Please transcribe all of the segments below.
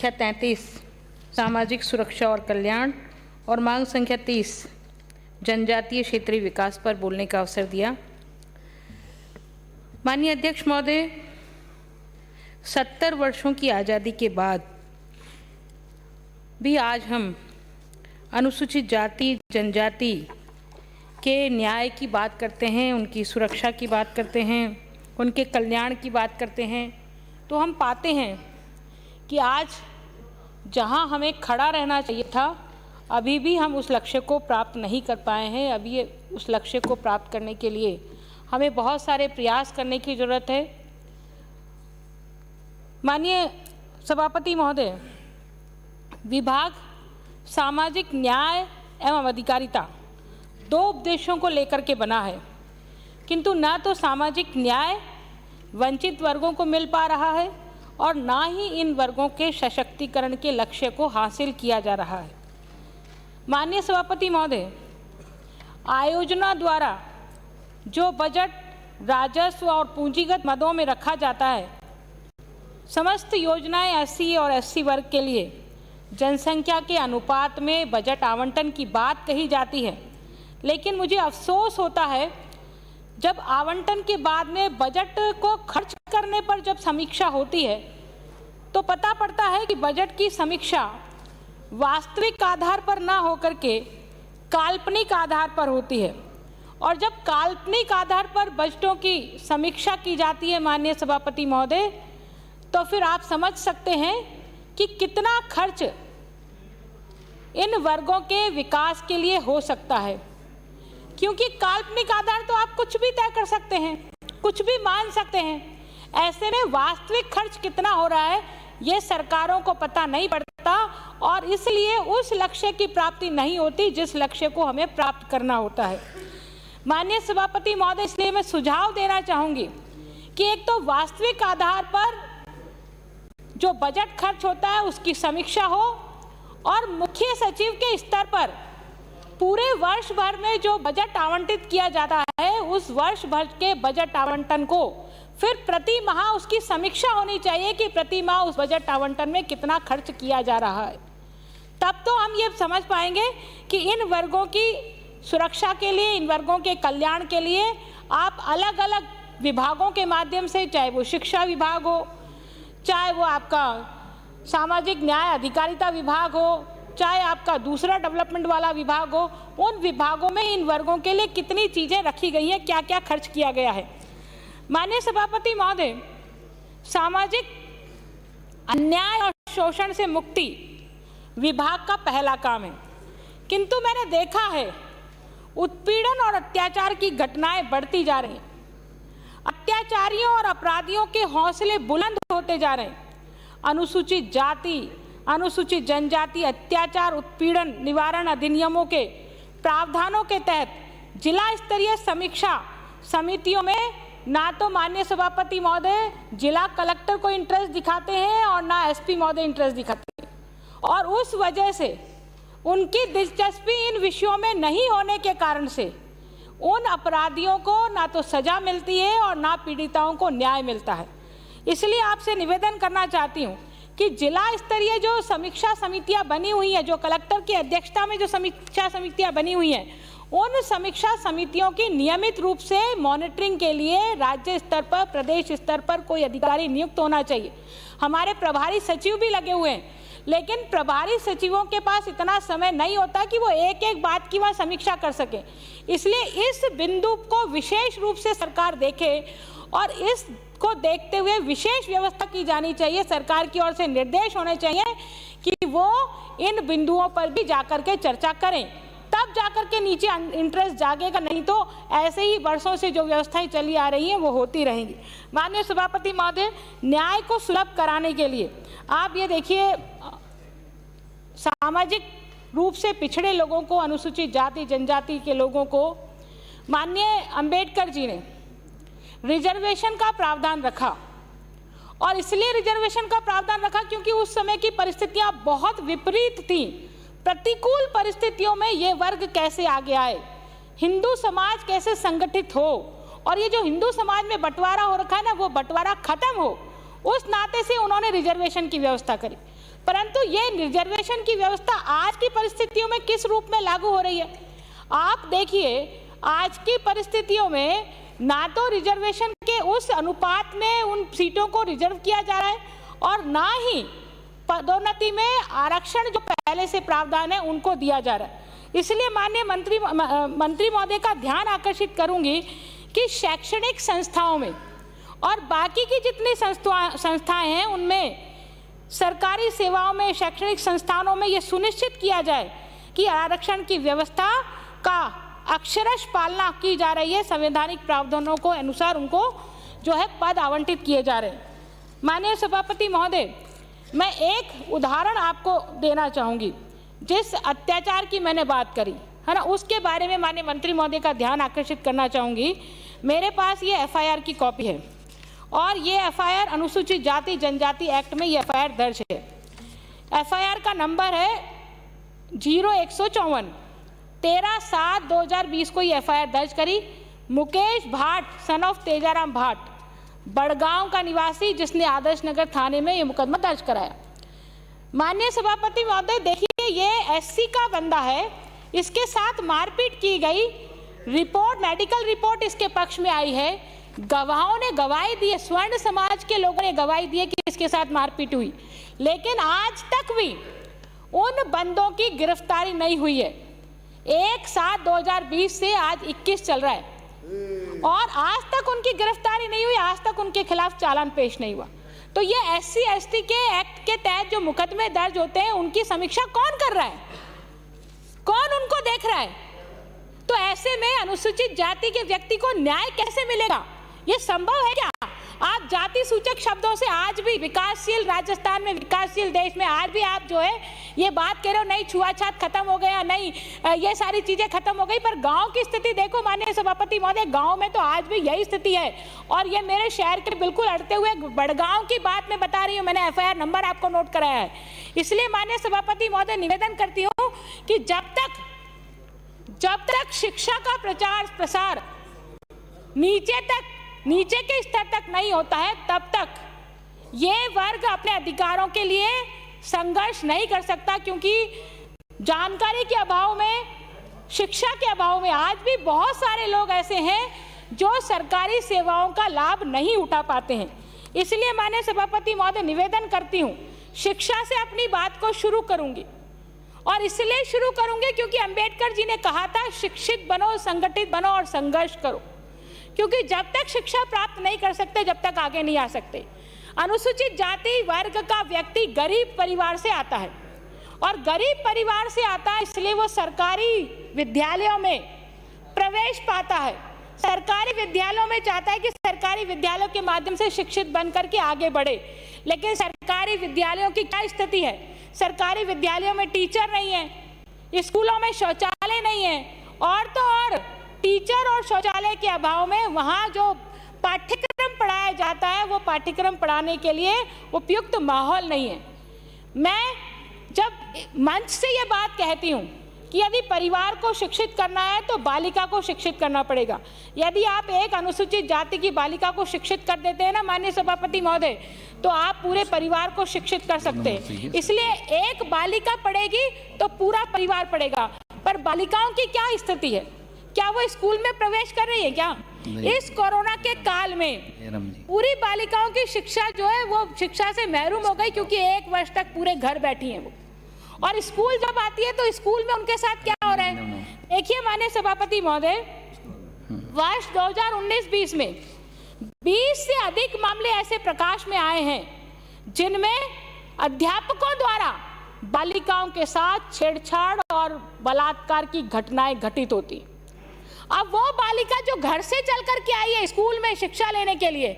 संख्या 33 सामाजिक सुरक्षा और कल्याण और मांग संख्या 30 जनजातीय क्षेत्रीय विकास पर बोलने का अवसर दिया। माननीय अध्यक्ष महोदय, 70 वर्षों की आज़ादी के बाद भी आज हम अनुसूचित जाति जनजाति के न्याय की बात करते हैं, उनकी सुरक्षा की बात करते हैं, उनके कल्याण की बात करते हैं, तो हम पाते हैं कि आज जहां हमें खड़ा रहना चाहिए था, अभी भी हम उस लक्ष्य को प्राप्त नहीं कर पाए हैं। अभी उस लक्ष्य को प्राप्त करने के लिए हमें बहुत सारे प्रयास करने की ज़रूरत है। माननीय सभापति महोदय, विभाग सामाजिक न्याय एवं अधिकारिता 2 उद्देश्यों को लेकर के बना है, किंतु न तो सामाजिक न्याय वंचित वर्गों को मिल पा रहा है और ना ही इन वर्गों के सशक्तिकरण के लक्ष्य को हासिल किया जा रहा है। माननीय सभापति महोदय, आयोजना द्वारा जो बजट राजस्व और पूंजीगत मदों में रखा जाता है, समस्त योजनाएं एससी और एससी वर्ग के लिए जनसंख्या के अनुपात में बजट आवंटन की बात कही जाती है, लेकिन मुझे अफसोस होता है जब आवंटन के बाद में बजट को खर्च करने पर जब समीक्षा होती है तो पता पड़ता है कि बजट की समीक्षा वास्तविक आधार पर ना होकर के काल्पनिक आधार पर होती है। और जब काल्पनिक आधार पर बजटों की समीक्षा की जाती है माननीय सभापति महोदय, तो फिर आप समझ सकते हैं कि कितना खर्च इन वर्गों के विकास के लिए हो सकता है। क्योंकि काल्पनिक आधार तो आप कुछ भी तय कर सकते हैं, कुछ भी मान सकते हैं, ऐसे में वास्तविक खर्च कितना हो रहा है ये सरकारों को पता नहीं पड़ता और इसलिए उस लक्ष्य की प्राप्ति नहीं होती जिस लक्ष्य को हमें प्राप्त करना होता है। माननीय सभापति महोदय, इसलिए मैं सुझाव देना चाहूँगी कि एक तो वास्तविक आधार पर जो बजट खर्च होता है उसकी समीक्षा हो और मुख्य सचिव के स्तर पर पूरे वर्ष भर में जो बजट आवंटित किया जाता है उस वर्ष भर के बजट आवंटन को फिर प्रति माह उसकी समीक्षा होनी चाहिए कि प्रति माह उस बजट आवंटन में कितना खर्च किया जा रहा है। तब तो हम ये समझ पाएंगे कि इन वर्गों की सुरक्षा के लिए, इन वर्गों के कल्याण के लिए आप अलग अलग विभागों के माध्यम से, चाहे वो शिक्षा विभाग हो, चाहे वो आपका सामाजिक न्याय अधिकारिता विभाग हो, चाहे आपका दूसरा डेवलपमेंट वाला विभाग हो, उन विभागों में इन वर्गों के लिए कितनी चीज़ें रखी गई हैं, क्या क्या खर्च किया गया है। माननीय सभापति महोदय, सामाजिक अन्याय और शोषण से मुक्ति विभाग का पहला काम है, किंतु मैंने देखा है उत्पीड़न और अत्याचार की घटनाएं बढ़ती जा रही हैं। अत्याचारियों और अपराधियों के हौसले बुलंद होते जा रहे हैं। अनुसूचित जाति, अनुसूचित जनजाति अत्याचार उत्पीड़न निवारण अधिनियमों के प्रावधानों के तहत जिला स्तरीय समीक्षा समितियों में ना तो माननीय सभापति महोदय जिला कलेक्टर को इंटरेस्ट दिखाते हैं और ना एसपी महोदय इंटरेस्ट दिखाते हैं, और उस वजह से उनकी दिलचस्पी इन विषयों में नहीं होने के कारण से उन अपराधियों को ना तो सजा मिलती है और ना पीड़िताओं को न्याय मिलता है। इसलिए आपसे निवेदन करना चाहती हूँ कि जिला स्तरीय जो समीक्षा समितियां बनी हुई हैं, जो कलेक्टर की अध्यक्षता में जो समीक्षा समितियां बनी हुई हैं, उन समीक्षा समितियों की नियमित रूप से मॉनिटरिंग के लिए राज्य स्तर पर, प्रदेश स्तर पर कोई अधिकारी नियुक्त होना चाहिए। हमारे प्रभारी सचिव भी लगे हुए हैं, लेकिन प्रभारी सचिवों के पास इतना समय नहीं होता कि वो एक एक बात की वहाँ समीक्षा कर सके। इसलिए इस बिंदु को विशेष रूप से सरकार देखे और इसको देखते हुए विशेष व्यवस्था की जानी चाहिए। सरकार की ओर से निर्देश होने चाहिए कि वो इन बिंदुओं पर भी जाकर के चर्चा करें, तब जाकर के नीचे इंटरेस्ट जागेगा, नहीं तो ऐसे ही वर्षों से जो व्यवस्थाएं चली आ रही हैं वो होती रहेंगी। माननीय सभापति महोदय, न्याय को सुलभ कराने के लिए आप ये देखिए, सामाजिक रूप से पिछड़े लोगों को, अनुसूचित जाति जनजाति के लोगों को माननीय अंबेडकर जी ने रिजर्वेशन का प्रावधान रखा, और इसलिए रिजर्वेशन का प्रावधान रखा क्योंकि उस समय की परिस्थितियां बहुत विपरीत थीं। प्रतिकूल परिस्थितियों में ये वर्ग कैसे आगे आए, हिंदू समाज कैसे संगठित हो, और ये जो हिंदू समाज में बंटवारा हो रखा है ना, वो बंटवारा खत्म हो, उस नाते से उन्होंने रिजर्वेशन की व्यवस्था करी। परंतु ये रिजर्वेशन की व्यवस्था आज की परिस्थितियों में किस रूप में लागू हो रही है? आप देखिए, आज की परिस्थितियों में ना तो रिजर्वेशन के उस अनुपात में उन सीटों को रिजर्व किया जा रहा है और ना ही पदोन्नति में आरक्षण जो पहले से प्रावधान है उनको दिया जा रहा है। इसलिए माननीय मंत्री महोदय का ध्यान आकर्षित करूंगी कि शैक्षणिक संस्थाओं में और बाकी की जितनी संस्थाएं हैं उनमें, सरकारी सेवाओं में, शैक्षणिक संस्थानों में ये सुनिश्चित किया जाए कि आरक्षण की व्यवस्था का अक्षरश पालना की जा रही है, संवैधानिक प्रावधानों को अनुसार उनको जो है पद आवंटित किए जा रहे हैं। माननीय सभापति महोदय, मैं एक उदाहरण आपको देना चाहूँगी। जिस अत्याचार की मैंने बात करी है ना, उसके बारे में माननीय मंत्री महोदय का ध्यान आकर्षित करना चाहूँगी। मेरे पास ये FIR की कॉपी है और ये FIR अनुसूचित जाति जनजाति एक्ट में ये FIR दर्ज है। FIR का नंबर है 0154, 13/7/2020 को ये FIR दर्ज करी। मुकेश भाट सन ऑफ तेजाराम भाट, बड़गांव का निवासी, जिसने आदर्श नगर थाने में ये मुकदमा दर्ज कराया। माननीय सभापति महोदय, देखिए ये SC का बंदा है, इसके साथ मारपीट की गई, रिपोर्ट, मेडिकल रिपोर्ट इसके पक्ष में आई है, गवाहों ने गवाही दी है, स्वर्ण समाज के लोगों ने गवाही दी है कि इसके साथ मारपीट हुई, लेकिन आज तक भी उन बंदों की गिरफ्तारी नहीं हुई है। 1/7/2020 से आज 21 चल रहा है और आज तक उनकी गिरफ्तारी नहीं हुई, आज तक उनके खिलाफ चालान पेश नहीं हुआ। तो ये SC ST के एक्ट के तहत जो मुकदमे दर्ज होते हैं उनकी समीक्षा कौन कर रहा है? कौन उनको देख रहा है? तो ऐसे में अनुसूचित जाति के व्यक्ति को न्याय कैसे मिलेगा? ये संभव है क्या? आप जाति सूचक शब्दों से आज भी विकासशील राजस्थान में, विकासशील देश में आज भी आप जो है ये बात कह रहे हो नहीं छुआछूत खत्म हो गया, नहीं ये सारी चीजें खत्म हो गई, पर गांव की स्थिति देखो माननीय सभापति महोदय, गांव में तो आज भी यही स्थिति है। और ये मेरे शहर के बिल्कुल अड़ते हुए बड़गांव की बात मैं बता रही हूँ, मैंने FIR नंबर आपको नोट कराया है। इसलिए माननीय सभापति महोदय निवेदन करती हूँ कि जब तक शिक्षा का प्रचार प्रसार नीचे के स्तर तक नहीं होता है, तब तक ये वर्ग अपने अधिकारों के लिए संघर्ष नहीं कर सकता, क्योंकि जानकारी के अभाव में, शिक्षा के अभाव में आज भी बहुत सारे लोग ऐसे हैं जो सरकारी सेवाओं का लाभ नहीं उठा पाते हैं। इसलिए माननीय सभापति महोदय निवेदन करती हूँ, शिक्षा से अपनी बात को शुरू करूंगी और इसलिए शुरू करूंगी क्योंकि अंबेडकर जी ने कहा था शिक्षित बनो, संगठित बनो और संघर्ष करो, क्योंकि जब तक शिक्षा प्राप्त नहीं कर सकते जब तक आगे नहीं आ सकते। अनुसूचित जाति वर्ग का व्यक्ति गरीब परिवार से आता है और गरीब परिवार से आता है इसलिए वो सरकारी विद्यालयों में प्रवेश पाता है, सरकारी विद्यालयों में चाहता है कि सरकारी विद्यालयों के माध्यम से शिक्षित बनकर के आगे बढ़े। लेकिन सरकारी विद्यालयों की क्या स्थिति है? सरकारी विद्यालयों में टीचर नहीं है, स्कूलों में शौचालय नहीं है, और तो और टीचर और शौचालय के अभाव में वहाँ जो पाठ्यक्रम पढ़ाया जाता है वो पाठ्यक्रम पढ़ाने के लिए उपयुक्त माहौल नहीं है। मैं जब मंच से ये बात कहती हूँ कि यदि परिवार को शिक्षित करना है तो बालिका को शिक्षित करना पड़ेगा। यदि आप एक अनुसूचित जाति की बालिका को शिक्षित कर देते हैं ना माननीय सभापति महोदय, तो आप पूरे परिवार को शिक्षित कर सकते हैं। इसलिए एक बालिका पढ़ेगी तो पूरा परिवार पढ़ेगा। पर बालिकाओं की क्या स्थिति है? क्या वो स्कूल में प्रवेश कर रही है क्या? इस कोरोना के काल में पूरी बालिकाओं की शिक्षा जो है वो शिक्षा से महरूम हो गई, क्योंकि 1 वर्ष तक पूरे घर बैठी हैं वो, और स्कूल जब आती है तो स्कूल में उनके साथ क्या हो रहा है? देखिए माननीय सभापति महोदय, वर्ष 2019-20 में 20 से अधिक मामले ऐसे प्रकाश में आए हैं जिनमें अध्यापकों द्वारा बालिकाओं के साथ छेड़छाड़ और बलात्कार की घटनाएं घटित होती। अब वो बालिका जो घर से चल करके आई है स्कूल में शिक्षा लेने के लिए,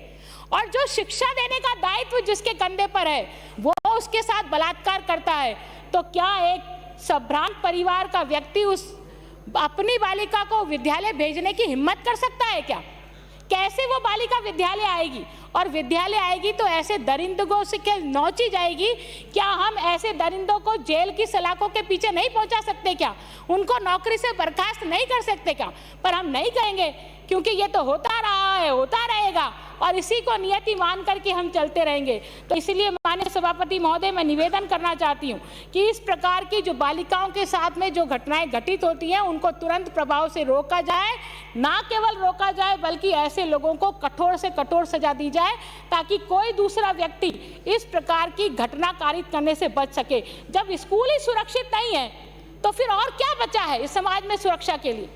और जो शिक्षा देने का दायित्व जिसके कंधे पर है वो उसके साथ बलात्कार करता है, तो क्या एक संभ्रांत परिवार का व्यक्ति उस अपनी बालिका को विद्यालय भेजने की हिम्मत कर सकता है क्या? कैसे वो बालिका विद्यालय आएगी? और विद्यालय आएगी तो ऐसे दरिंदों से क्या नौची जाएगी? क्या हम ऐसे दरिंदों को जेल की सलाखों के पीछे नहीं पहुंचा सकते क्या? उनको नौकरी से बर्खास्त नहीं कर सकते क्या? पर हम नहीं कहेंगे, क्योंकि ये तो होता रहा है, होता रहेगा और इसी को नियति मान करके हम चलते रहेंगे। तो इसलिए माननीय सभापति महोदय, मैं निवेदन करना चाहती हूँ कि इस प्रकार की जो बालिकाओं के साथ में जो घटनाएं घटित होती हैं उनको तुरंत प्रभाव से रोका जाए, ना केवल रोका जाए बल्कि ऐसे लोगों को कठोर से कठोर सजा दी जाए ताकि कोई दूसरा व्यक्ति इस प्रकार की घटना कारित करने से बच सके। जब स्कूल ही सुरक्षित नहीं है तो फिर और क्या बचा है इस समाज में सुरक्षा के लिए?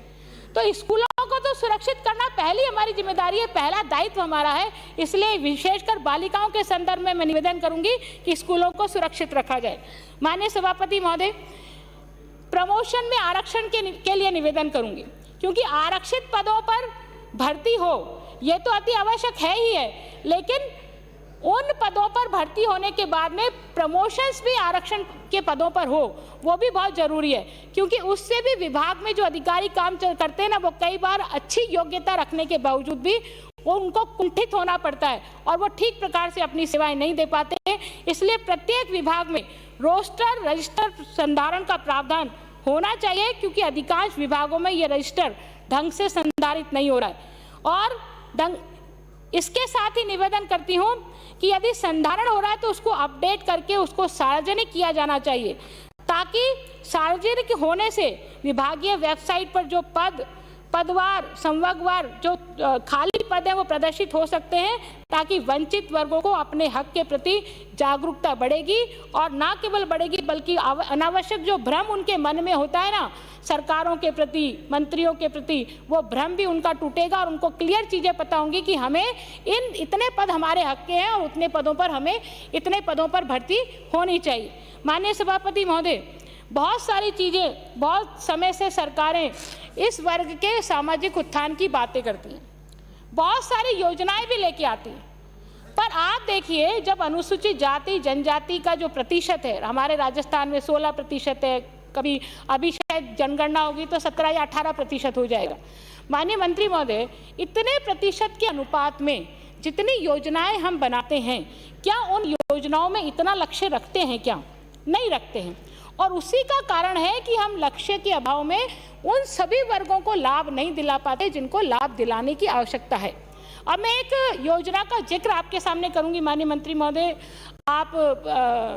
तो स्कूलों को तो सुरक्षित करना पहली हमारी जिम्मेदारी है, पहला दायित्व हमारा है। इसलिए विशेषकर बालिकाओं के संदर्भ में मैं निवेदन करूंगी कि स्कूलों को सुरक्षित रखा जाए। माननीय सभापति महोदय, प्रमोशन में आरक्षण के लिए निवेदन करूंगी, क्योंकि आरक्षित पदों पर भर्ती हो ये तो अति आवश्यक है ही है, लेकिन उन पदों पर भर्ती होने के बाद में प्रमोशंस भी आरक्षण के पदों पर हो, वो भी बहुत जरूरी है, क्योंकि उससे भी विभाग में जो अधिकारी काम करते हैं ना, वो कई बार अच्छी योग्यता रखने के बावजूद भी वो उनको कुंठित होना पड़ता है और वो ठीक प्रकार से अपनी सेवाएं नहीं दे पाते हैं। इसलिए प्रत्येक विभाग में रोस्टर रजिस्टर संधारण का प्रावधान होना चाहिए, क्योंकि अधिकांश विभागों में ये रजिस्टर ढंग से संधारित नहीं हो रहा है। और इसके साथ ही निवेदन करती हूँ कि यदि संधारण हो रहा है तो उसको अपडेट करके उसको सार्वजनिक किया जाना चाहिए, ताकि सार्वजनिक होने से विभागीय वेबसाइट पर जो पदवार संवर्गवार जो खाली पद है वो प्रदर्शित हो सकते हैं, ताकि वंचित वर्गों को अपने हक के प्रति जागरूकता बढ़ेगी और ना केवल बढ़ेगी बल्कि अनावश्यक जो भ्रम उनके मन में होता है ना सरकारों के प्रति, मंत्रियों के प्रति, वो भ्रम भी उनका टूटेगा और उनको क्लियर चीज़ें पता होंगी कि हमें इतने पद हमारे हक के हैं और उतने पदों पर हमें इतने पदों पर भर्ती होनी चाहिए। माननीय सभापति महोदय, बहुत सारी चीज़ें बहुत समय से सरकारें इस वर्ग के सामाजिक उत्थान की बातें करती हैं, बहुत सारी योजनाएं भी लेके आती हैं, पर आप देखिए जब अनुसूचित जाति जनजाति का जो प्रतिशत है हमारे राजस्थान में 16% है, कभी अभी शायद जनगणना होगी तो 17 या 18% हो जाएगा। माननीय मंत्री महोदय, इतने प्रतिशत के अनुपात में जितनी योजनाएं हम बनाते हैं, क्या उन योजनाओं में इतना लक्ष्य रखते हैं? क्या नहीं रखते हैं। और उसी का कारण है कि हम लक्ष्य के अभाव में उन सभी वर्गों को लाभ नहीं दिला पाते जिनको लाभ दिलाने की आवश्यकता है। अब मैं एक योजना का जिक्र आपके सामने करूंगी। माननीय मंत्री महोदय, आप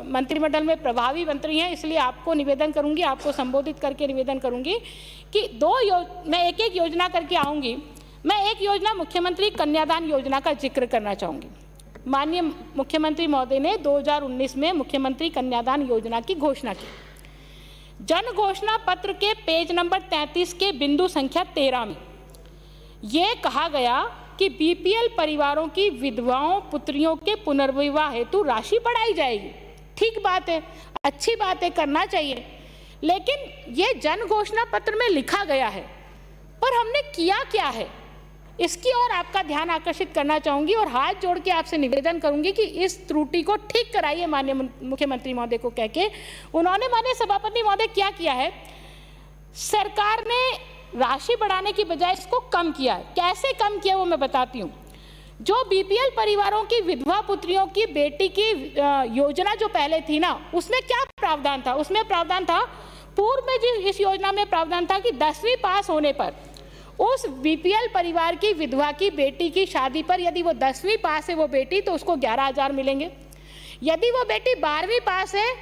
मंत्रिमंडल में प्रभावी मंत्री हैं, इसलिए आपको निवेदन करूंगी, आपको संबोधित करके निवेदन करूंगी कि मैं एक एक योजना करके आऊंगी। मैं एक योजना मुख्यमंत्री कन्यादान योजना का जिक्र करना चाहूंगी। माननीय मुख्यमंत्री महोदय ने 2019 में मुख्यमंत्री कन्यादान योजना की घोषणा की। जन घोषणा पत्र के पेज नंबर 33 के बिंदु संख्या 13 में यह कहा गया कि बीपीएल परिवारों की विधवाओं पुत्रियों के पुनर्विवाह हेतु राशि बढ़ाई जाएगी। ठीक बात है, अच्छी बात है, करना चाहिए, लेकिन ये जन घोषणा पत्र में लिखा गया है, पर हमने किया क्या है इसकी ओर आपका ध्यान आकर्षित करना चाहूंगी और हाथ जोड़ के आपसे निवेदन करूंगी कि इस त्रुटि को ठीक कराइए। माननीय मुख्यमंत्री महोदय को कह के उन्होंने, माननीय सभापति महोदय, क्या किया है, सरकार ने राशि बढ़ाने की बजाय इसको कम किया है। कैसे कम किया वो मैं बताती हूँ। जो बीपीएल परिवारों की विधवा पुत्रियों की बेटी की योजना जो पहले थी ना, उसमें क्या प्रावधान था? उसमें प्रावधान था, पूर्व में जो इस योजना में प्रावधान था कि 10वीं पास होने पर उस बीपीएल परिवार की विधवा की बेटी की शादी पर यदि वो 10वीं पास है वो बेटी, तो उसको 11,000 मिलेंगे। यदि वो बेटी 12वीं पास है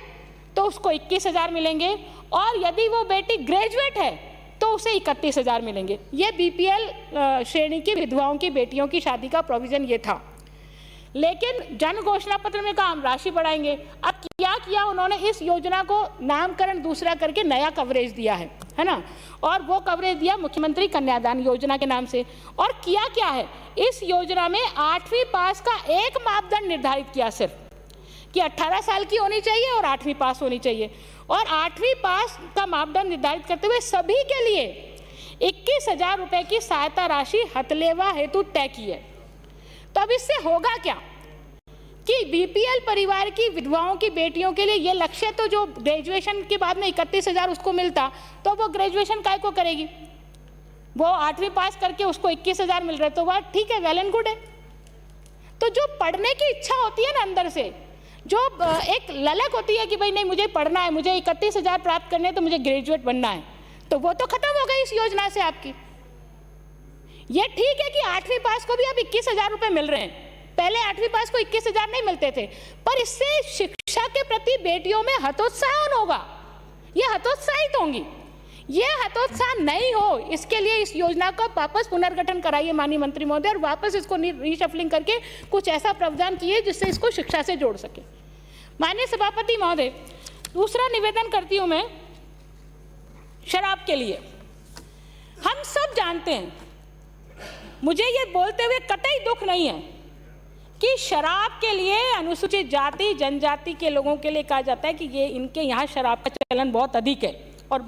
तो उसको 21,000 मिलेंगे, और यदि वो बेटी ग्रेजुएट है तो उसे 31,000 मिलेंगे। ये बीपीएल श्रेणी की विधवाओं की बेटियों की शादी का प्रोविजन ये था। लेकिन जन घोषणा पत्र में कहा हम राशि बढ़ाएंगे। अब क्या किया उन्होंने, इस योजना को नामकरण दूसरा करके नया कवरेज दिया है ना, और वो कवरेज दिया मुख्यमंत्री कन्यादान योजना के नाम से। और किया क्या है, इस योजना में 8वीं पास का एक मापदंड निर्धारित किया सिर्फ, कि 18 साल की होनी चाहिए और 8वीं पास होनी चाहिए, और 8वीं पास का मापदंड निर्धारित करते हुए सभी के लिए 21,000 रुपये की सहायता राशि हथलेवा हेतु तय की है। तो अब इससे होगा क्या कि बीपीएल परिवार की विधवाओं की बेटियों के लिए ये लक्ष्य, तो जो ग्रेजुएशन के बाद में 31,000 उसको मिलता, तो वो ग्रेजुएशन काय को करेगी, वो 8वीं पास करके उसको 21,000 मिल रहे, तो वह ठीक है, वेल एंड गुड है। तो जो पढ़ने की इच्छा होती है ना अंदर से, जो एक ललक होती है कि भाई नहीं मुझे पढ़ना है, मुझे 31,000 प्राप्त करने, तो मुझे ग्रेजुएट बनना है, तो वो तो खत्म हो गई इस योजना से आपकी। ये ठीक है कि 8वीं पास को भी अब 21,000 रुपये मिल रहे हैं, पहले 8वीं पास को 21,000 नहीं मिलते थे, पर इससे शिक्षा के प्रति बेटियों में हतोत्साहन होगा, ये हतोत्साहित होंगी। ये हतोत्साह नहीं हो, इसके लिए इस योजना का वापस पुनर्गठन कराइए माननीय मंत्री महोदय, और वापस इसको रीशफलिंग करके कुछ ऐसा प्रावधान किए जिससे इसको शिक्षा से जोड़ सके। माननीय सभापति महोदय, दूसरा निवेदन करती हूं मैं शराब के लिए। हम सब जानते हैं, मुझे ये बोलते हुए कतई दुख नहीं है कि शराब के लिए अनुसूचित जाति जनजाति के लोगों के लिए कहा जाता है कि ये इनके यहाँ शराब का चलन बहुत अधिक है, और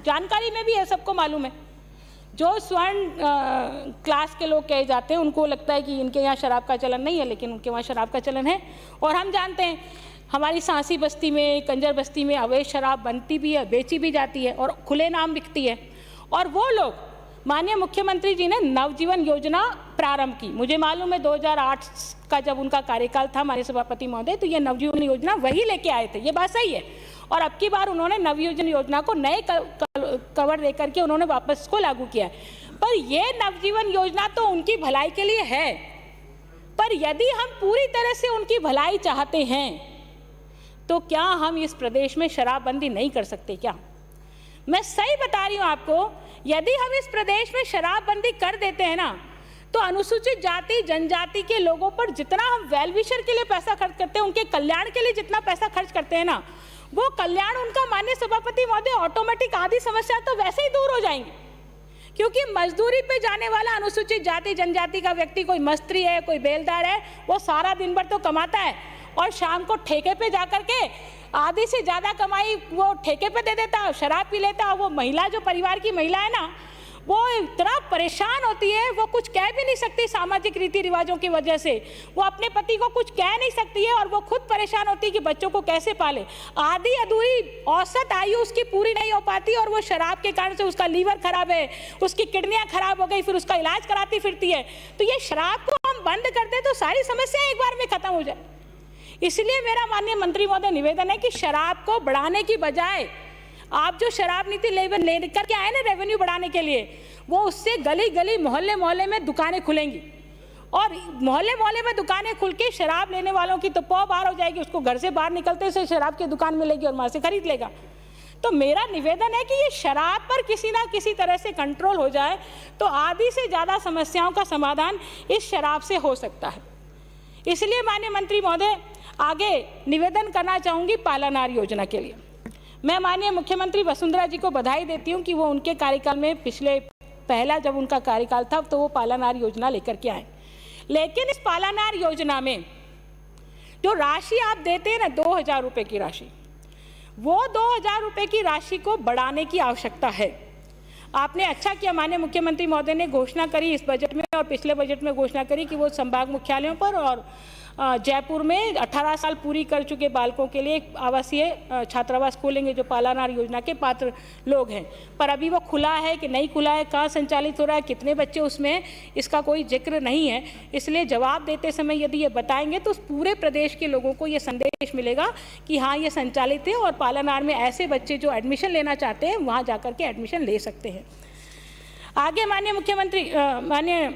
जानकारी में भी है, सबको मालूम है। जो स्वर्ण क्लास के लोग कहे जाते हैं उनको लगता है कि इनके यहाँ शराब का चलन नहीं है, लेकिन उनके वहाँ शराब का चलन है। और हम जानते हैं हमारी सांसी बस्ती में, कंजर बस्ती में अवैध शराब बनती भी है, बेची भी जाती है और खुले नाम बिकती है। और वो लोग, माननीय मुख्यमंत्री जी ने नवजीवन योजना प्रारंभ की, मुझे मालूम है 2008 का जब उनका कार्यकाल था माननीय सभापति महोदय, तो ये नवजीवन योजना वही लेके आए थे, ये बात सही है। और अब की बार उन्होंने नवजीवन योजना को नए कवर देकर के उन्होंने वापस इसको लागू किया है। पर ये नवजीवन योजना तो उनकी भलाई के लिए है, पर यदि हम पूरी तरह से उनकी भलाई चाहते हैं तो क्या हम इस प्रदेश में शराबबंदी नहीं कर सकते क्या? मैं सही बता रही हूँ आपको, यदि हम इस प्रदेश में शराबबंदी कर देते हैं ना, तो अनुसूचित जाति जनजाति के लोगों पर जितना हम वेलविशर के लिए पैसा खर्च करते हैं, उनके कल्याण के लिए जितना पैसा खर्च करते हैं ना, वो कल्याण उनका माननीय सभापति महोदय ऑटोमेटिक आधी समस्या तो वैसे ही दूर हो जाएंगी। क्योंकि मजदूरी पे जाने वाला अनुसूचित जाति जनजाति का व्यक्ति, कोई मिस्त्री है, कोई बेलदार है, वो सारा दिन भर तो कमाता है और शाम को ठेके पे जाकर के आधी से ज़्यादा कमाई वो ठेके पे दे देता है, शराब पी लेता है। वो महिला, जो परिवार की महिला है ना, वो इतना परेशान होती है, वो कुछ कह भी नहीं सकती सामाजिक रीति रिवाजों की वजह से, वो अपने पति को कुछ कह नहीं सकती है, और वो खुद परेशान होती है कि बच्चों को कैसे पाले। आधी अधूरी औसत आयु उसकी पूरी नहीं हो पाती, और वो शराब के कारण से उसका लीवर खराब है, उसकी किडनियां खराब हो गई, फिर उसका इलाज कराती फिरती है। तो ये शराब को हम बंद कर दें तो सारी समस्या एक बार में खत्म हो जाए। इसलिए मेरा माननीय मंत्री महोदय निवेदन है कि शराब को बढ़ाने की बजाय आप जो शराब नीति लेकर के आए ना रेवेन्यू बढ़ाने के लिए, वो उससे गली गली मोहल्ले मोहल्ले में दुकानें खुलेंगी, और मोहल्ले मोहल्ले में दुकानें खुल के शराब लेने वालों की तो पौ बाहर हो जाएगी, उसको घर से बाहर निकलते से शराब की दुकान मिलेगी और वहाँ से खरीद लेगा। तो मेरा निवेदन है कि ये शराब पर किसी ना किसी तरह से कंट्रोल हो जाए, तो आधी से ज़्यादा समस्याओं का समाधान इस शराब से हो सकता है। इसलिए माननीय मंत्री महोदय, आगे निवेदन करना चाहूँगी पालानार योजना के लिए। मैं माननीय मुख्यमंत्री वसुंधरा जी को बधाई देती हूँ कि वो उनके कार्यकाल में पहला जब उनका कार्यकाल था तो वो पालानार योजना लेकर के आए। लेकिन इस पालानार योजना में जो राशि आप देते हैं ना, 2,000 रुपये की राशि, वो 2,000 रुपये की राशि को बढ़ाने की आवश्यकता है। आपने अच्छा किया, माननीय मुख्यमंत्री महोदय ने घोषणा करी इस बजट में और पिछले बजट में घोषणा करी कि वो संभाग मुख्यालयों पर और जयपुर में 18 साल पूरी कर चुके बालकों के लिए एक आवासीय छात्रावास खोलेंगे जो पालानार योजना के पात्र लोग हैं। पर अभी वो खुला है कि नहीं खुला है, कहाँ संचालित हो रहा है, कितने बच्चे उसमें हैं, इसका कोई जिक्र नहीं है। इसलिए जवाब देते समय यदि ये बताएंगे तो पूरे प्रदेश के लोगों को ये संदेश मिलेगा कि हाँ, ये संचालित है और पालानार में ऐसे बच्चे जो एडमिशन लेना चाहते हैं वहाँ जा कर के एडमिशन ले सकते हैं। आगे माननीय मुख्यमंत्री, माननीय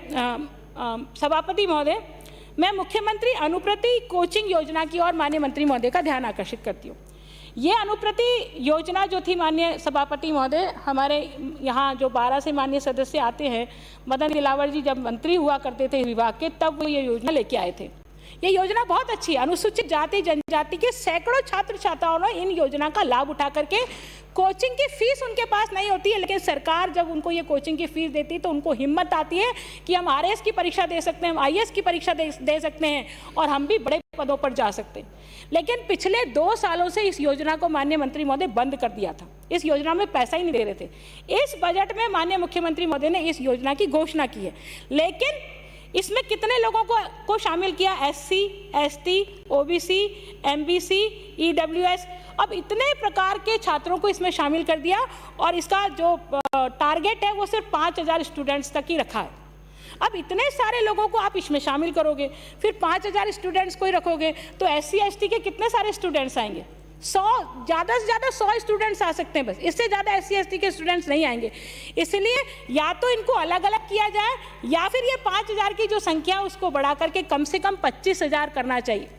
सभापति महोदय, मैं मुख्यमंत्री अनुप्रति कोचिंग योजना की ओर माननीय मंत्री महोदय का ध्यान आकर्षित करती हूँ। ये अनुप्रति योजना जो थी माननीय सभापति महोदय, हमारे यहाँ जो 12 से माननीय सदस्य आते हैं, मदन दिलावर जी जब मंत्री हुआ करते थे विभाग के, तब वो ये योजना लेके आए थे। ये योजना बहुत अच्छी है। अनुसूचित जाति जनजाति के सैकड़ों छात्र छात्राओं ने इन योजना का लाभ उठा करके, कोचिंग की फीस उनके पास नहीं होती है, लेकिन सरकार जब उनको ये कोचिंग की फीस देती है तो उनको हिम्मत आती है कि हम RAS की परीक्षा दे सकते हैं, हम IAS की परीक्षा दे सकते हैं और हम भी बड़े पदों पर जा सकते हैं। लेकिन पिछले 2 सालों से इस योजना को माननीय मंत्री महोदय बंद कर दिया था। इस योजना में पैसा ही नहीं दे रहे थे। इस बजट में माननीय मुख्यमंत्री महोदय ने इस योजना की घोषणा की है, लेकिन इसमें कितने लोगों को शामिल किया? SC, ST, OBC, MBC, EWS, अब इतने प्रकार के छात्रों को इसमें शामिल कर दिया और इसका जो टारगेट है वो सिर्फ 5,000 स्टूडेंट्स तक ही रखा है। अब इतने सारे लोगों को आप इसमें शामिल करोगे, फिर 5,000 स्टूडेंट्स को ही रखोगे, तो SC, ST के कितने सारे स्टूडेंट्स आएंगे? ज़्यादा से ज़्यादा 100 स्टूडेंट्स आ सकते हैं बस, इससे ज़्यादा SC ST के स्टूडेंट्स नहीं आएंगे। इसलिए या तो इनको अलग अलग किया जाए या फिर ये 5000 की जो संख्या उसको बढ़ा करके कम से कम 25,000 करना चाहिए,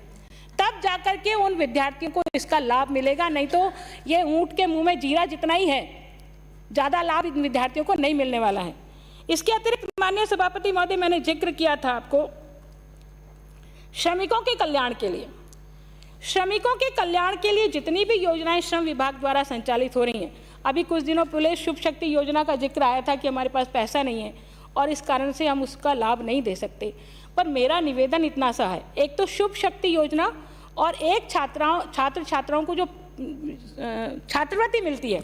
तब जाकर के उन विद्यार्थियों को इसका लाभ मिलेगा। नहीं तो ये ऊंट के मुंह में जीरा जितना ही है, ज़्यादा लाभ इन विद्यार्थियों को नहीं मिलने वाला है। इसके अतिरिक्त माननीय सभापति महोदय, मैंने जिक्र किया था आपको श्रमिकों के कल्याण के लिए। श्रमिकों के कल्याण के लिए जितनी भी योजनाएं श्रम विभाग द्वारा संचालित हो रही हैं, अभी कुछ दिनों पहले शुभ शक्ति योजना का जिक्र आया था कि हमारे पास पैसा नहीं है और इस कारण से हम उसका लाभ नहीं दे सकते। पर मेरा निवेदन इतना सा है, एक तो शुभ शक्ति योजना और एक छात्र छात्राओं को जो छात्रवृत्ति मिलती है,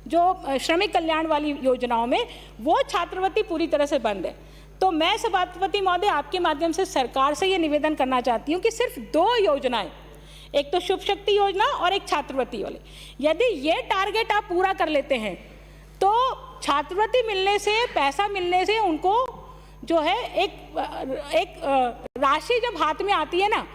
जो श्रमिक कल्याण वाली योजनाओं में, वो छात्रवृत्ति पूरी तरह से बंद है। तो मैं सभापति महोदय आपके माध्यम से सरकार से ये निवेदन करना चाहती हूँ कि सिर्फ 2 योजनाएं, एक तो शुभ शक्ति योजना और एक छात्रवृत्ति वाली, यदि ये टारगेट आप पूरा कर लेते हैं तो छात्रवृत्ति मिलने से, पैसा मिलने से उनको जो है एक राशि जब हाथ में आती है ना,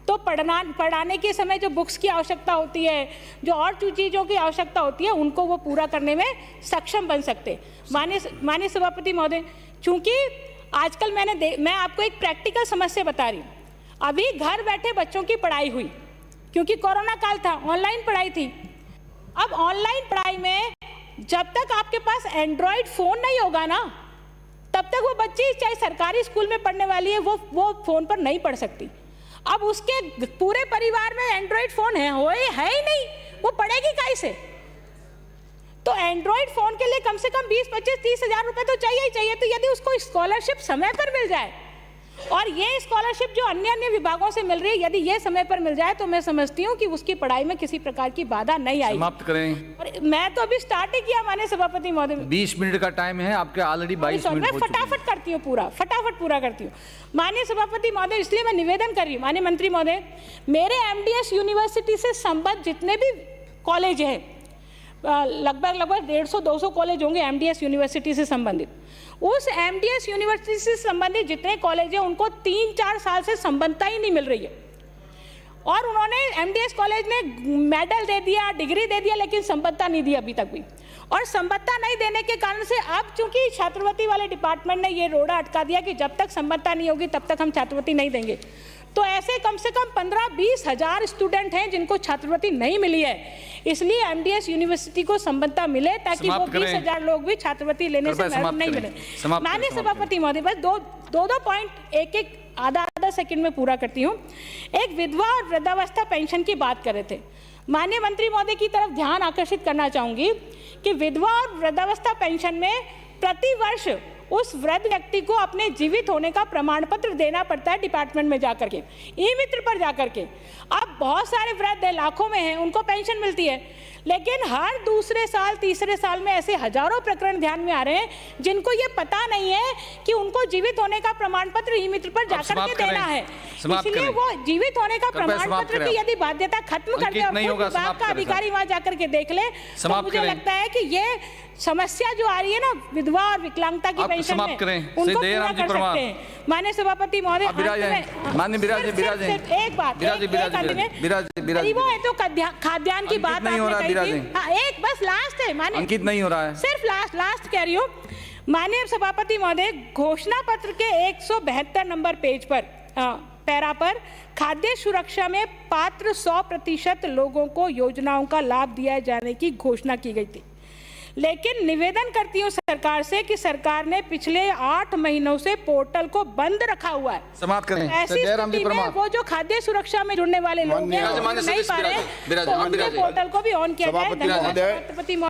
तो पढ़ाने के समय जो बुक्स की आवश्यकता होती है, जो और चीज़ों की आवश्यकता होती है, उनको वो पूरा करने में सक्षम बन सकते। माननीय सभापति महोदय, चूंकि आजकल मैं आपको एक प्रैक्टिकल समस्या बता रही हूँ। अभी घर बैठे बच्चों की पढ़ाई हुई, क्योंकि कोरोना काल था, ऑनलाइन पढ़ाई थी। अब ऑनलाइन पढ़ाई में जब तक आपके पास एंड्रॉयड फ़ोन नहीं होगा ना, तब तक वो बच्ची चाहे सरकारी स्कूल में पढ़ने वाली है, वो फ़ोन पर नहीं पढ़ सकती। अब उसके पूरे परिवार में एंड्रॉयड फ़ोन है ही नहीं, वो पढ़ेगी काहे से? तो एंड्रॉयड फ़ोन के लिए कम से कम 20, 25, 30 हज़ार रुपये तो चाहिए ही चाहिए। तो यदि उसको स्कॉलरशिप समय पर मिल जाए, और ये स्कॉलरशिप जो अन्य विभागों से मिल रही है, यदि ये समय पर मिल जाए, तो मैं समझती हूँ कि उसकी पढ़ाई में किसी प्रकार की बाधा नहीं आएगी। समाप्त करें। और मैं तो अभी स्टार्ट ही किया माननीय सभापति महोदय। 20 मिनट का टाइम है आपके, ऑलरेडी 22 मिनट हो चुके हैं। फटाफट करती हूँ, फटाफट पूरा करती हूँ माननीय सभापति महोदय। इसलिए मैं निवेदन कर रही हूँ माननीय मंत्री महोदय, मेरे MDS यूनिवर्सिटी से संबद्ध जितने भी कॉलेज हैं, लगभग 150-200 कॉलेज होंगे MDS यूनिवर्सिटी से संबंधित। उस MDS यूनिवर्सिटी से संबंधित जितने कॉलेज हैं, उनको 3-4 साल से संबद्धता ही नहीं मिल रही है। और उन्होंने MDS कॉलेज ने मेडल दे दिया, डिग्री दे दिया, लेकिन संबद्धता नहीं दी अभी तक भी। और संबद्धता नहीं देने के कारण से अब चूंकि छात्रवृत्ति वाले डिपार्टमेंट ने ये रोड़ा अटका दिया कि जब तक संबद्धता नहीं होगी तब तक हम छात्रवृत्ति नहीं देंगे। तो ऐसे कम से कम 15-20 हज़ार स्टूडेंट हैं जिनको छात्रवृत्ति नहीं मिली है। इसलिए MDS यूनिवर्सिटी को संबद्धता मिले, ताकि वो 20,000 लोग भी छात्रवृत्ति लेने से महरूम नहीं मिले। माननीय सभापति महोदय, बस दो पॉइंट एक आधा सेकंड में पूरा करती हूँ। एक विधवा और वृद्धावस्था पेंशन की बात कर रहे थे। माननीय मंत्री महोदय की तरफ ध्यान आकर्षित करना चाहूंगी कि विधवा और वृद्धावस्था पेंशन में प्रति वर्ष उस वृद्ध व्यक्ति को अपने जीवित होने का प्रमाण पत्र देना पड़ता है डिपार्टमेंट में जाकर के, ई-मित्र पर जाकर के। अब बहुत सारे वृद्ध हैं, लाखों में हैं, उनको पेंशन मिलती है, लेकिन हर दूसरे साल, तीसरे साल में ऐसे हजारों प्रकरण ध्यान में आ रहे हैं जिनको ये पता नहीं है कि उनको जीवित होने का प्रमाण पत्र ई-मित्र पर जाकर के देना है। इसलिए वो जीवित होने का प्रमाण पत्र की यदि बाध्यता खत्म कर दे और विभाग का अधिकारी वहां जाकर के देख ले, तो मुझे लगता है कि ये समस्या जो आ रही है ना विधवा और विकलांगता की पेंशन में, उनको पूरा कर सकते हैं। माननीय सभापति महोदय, एक बात, गरीबों है तो खाद्यान्न की बात आपने कही थी। हाँ, एक बस लास्ट है माननीय, अंकित नहीं हो रहा है, सिर्फ लास्ट कह रही हूँ। माननीय सभापति महोदय, घोषणा पत्र के 172 नंबर पेज पर पैरा पर खाद्य सुरक्षा में पात्र 100% लोगों को योजनाओं का लाभ दिया जाने की घोषणा की गई थी। लेकिन निवेदन करती हूँ सरकार से कि सरकार ने पिछले 8 महीनों से पोर्टल को बंद रखा हुआ है। समाप्त करें। ऐसी स्थिति में वो जो खाद्य सुरक्षा में जुड़ने वाले लोग हैं, नहीं पा रहे, तो उनके पोर्टल को भी ऑन किया जाए। धन्यवाद।